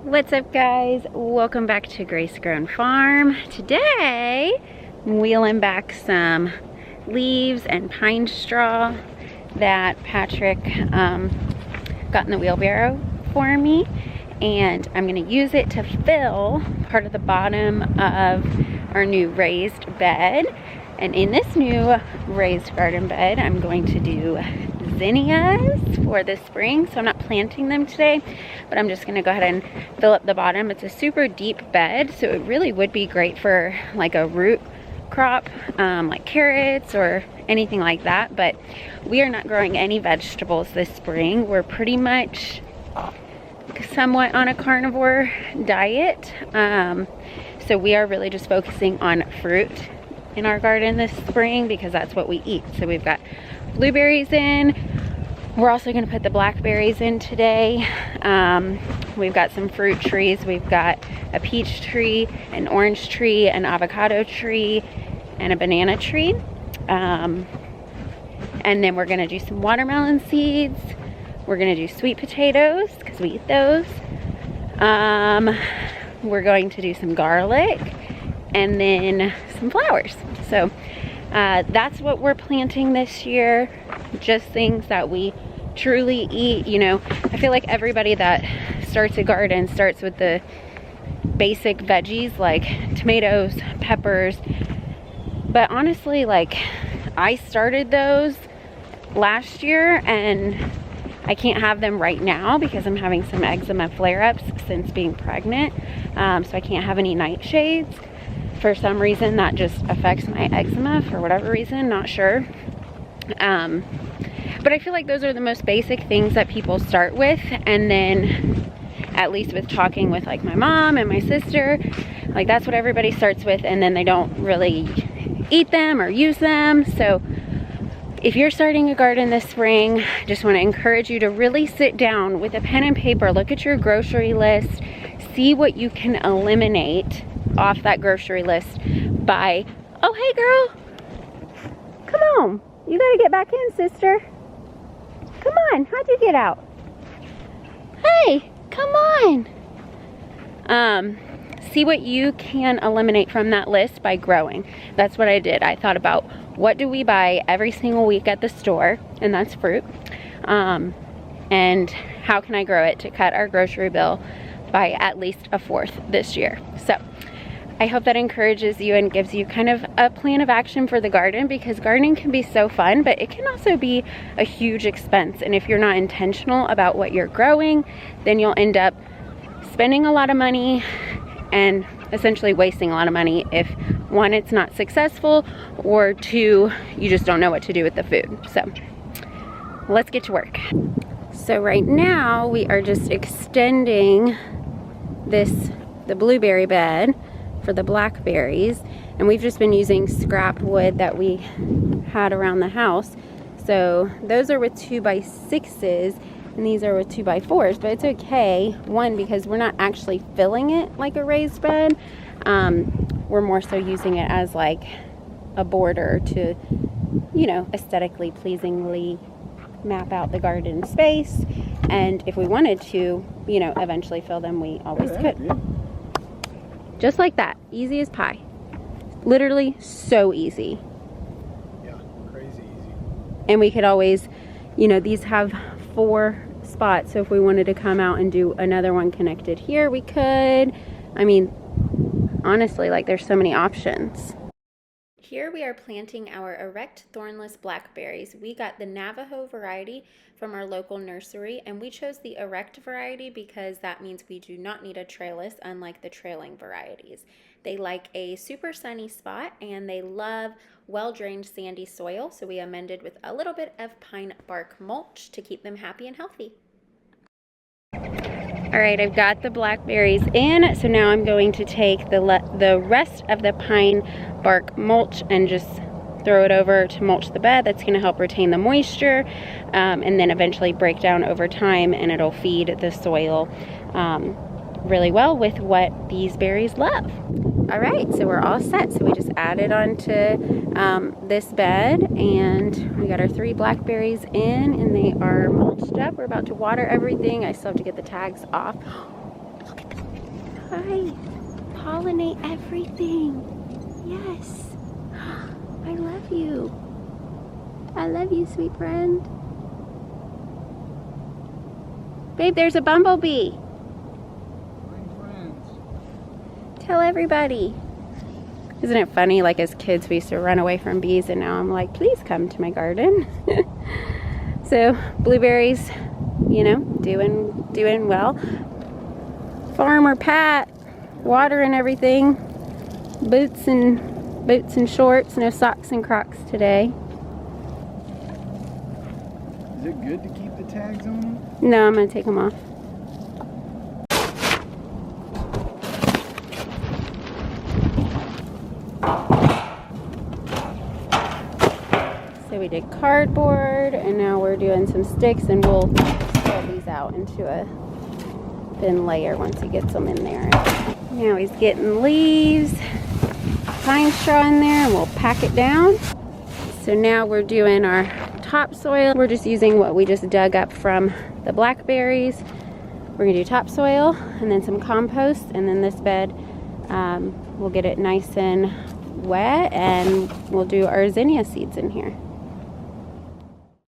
What's up, guys? Welcome back to Grace Grown Farm. Today, I'm wheeling back some leaves and pine straw that Patrick got in the wheelbarrow for me, and I'm going to use it to fill part of the bottom of our new raised bed. And in this new raised garden bed, I'm going to do zinnias for the spring. So I'm not planting them today, but I'm just going to go ahead and fill up the bottom. It's a super deep bed, so it really would be great for like a root crop, like carrots or anything like that. But we are not growing any vegetables this spring. We're pretty much somewhat on a carnivore diet. So we are really just focusing on fruit in our garden this spring because that's what we eat. So we've got blueberries in. We're also going to put the blackberries in today. We've got some fruit trees. We've got a peach tree, an orange tree, an avocado tree, and a banana tree. And then we're going to do some watermelon seeds. We're going to do sweet potatoes because we eat those. We're going to do some garlic and then some flowers. So that's what we're planting this year. Just things that we truly eat. You know, I feel like everybody that starts a garden starts with the basic veggies like tomatoes, peppers. But honestly, like, I started those last year and I can't have them right now because I'm having some eczema flare-ups since being pregnant. So I can't have any nightshades. For some reason that just affects my eczema for whatever reason, not sure. But I feel like those are the most basic things that people start with, and then at least with talking with like my mom and my sister, like that's what everybody starts with, and then they don't really eat them or use them. So if you're starting a garden this spring, I just want to encourage you to really sit down with a pen and paper, look at your grocery list, see what you can eliminate off that grocery list by, oh hey girl, come on, you gotta get back in, sister. Come on, how'd you get out? Hey, come on. See what you can eliminate from that list by growing. That's what I did. I thought about what do we buy every single week at the store, and that's fruit, and how can I grow it to cut our grocery bill by at least a fourth this year. So I hope that encourages you and gives you kind of a plan of action for the garden, because gardening can be so fun, but it can also be a huge expense. And if you're not intentional about what you're growing, then you'll end up spending a lot of money and essentially wasting a lot of money if one, it's not successful, or two, you just don't know what to do with the food. So let's get to work. So right now we are just extending the blueberry bed for the blackberries, and we've just been using scrap wood that we had around the house. So those are with 2x6s and these are with 2x4s, but it's okay. One, because we're not actually filling it like a raised bed. We're more so using it as like a border to, you know, aesthetically pleasingly map out the garden space. And if we wanted to, you know, eventually fill them, we always could. Just like that, easy as pie. Literally so easy. Yeah, crazy easy. And we could always, you know, these have 4 spots, so if we wanted to come out and do another one connected here, we could. I mean, honestly, like, there's so many options. Here we are planting our erect thornless blackberries. We got the Navajo variety from our local nursery, and we chose the erect variety because that means we do not need a trellis, unlike the trailing varieties. They like a super sunny spot, and they love well-drained sandy soil, so we amended with a little bit of pine bark mulch to keep them happy and healthy. All right, I've got the blackberries in, so now I'm going to take the rest of the pine bark mulch and just throw it over to mulch the bed. That's going to help retain the moisture, and then eventually break down over time, and it'll feed the soil really well with what these berries love. All right, so we're all set. So we just added onto this bed, and we got our 3 blackberries in, and they are mulched up. We're about to water everything. I still have to get the tags off. Look at the Hi. Pollinate everything. Yes. I love you. I love you, sweet friend. Babe, there's a bumblebee. Tell everybody. Isn't it funny, like as kids we used to run away from bees and now I'm like, please come to my garden. So blueberries, you know, doing well. Farmer Pat, watering everything. Boots and shorts, no socks and Crocs today. Is it good to keep the tags on them? No, I'm gonna take them off. So we did cardboard and now we're doing some sticks and we'll spread these out into a thin layer once he gets them in there. Now he's getting leaves, pine straw in there, and we'll pack it down. So now we're doing our topsoil. We're just using what we just dug up from the blackberries. We're gonna do topsoil and then some compost, and then this bed, we'll get it nice and wet and we'll do our zinnia seeds in here.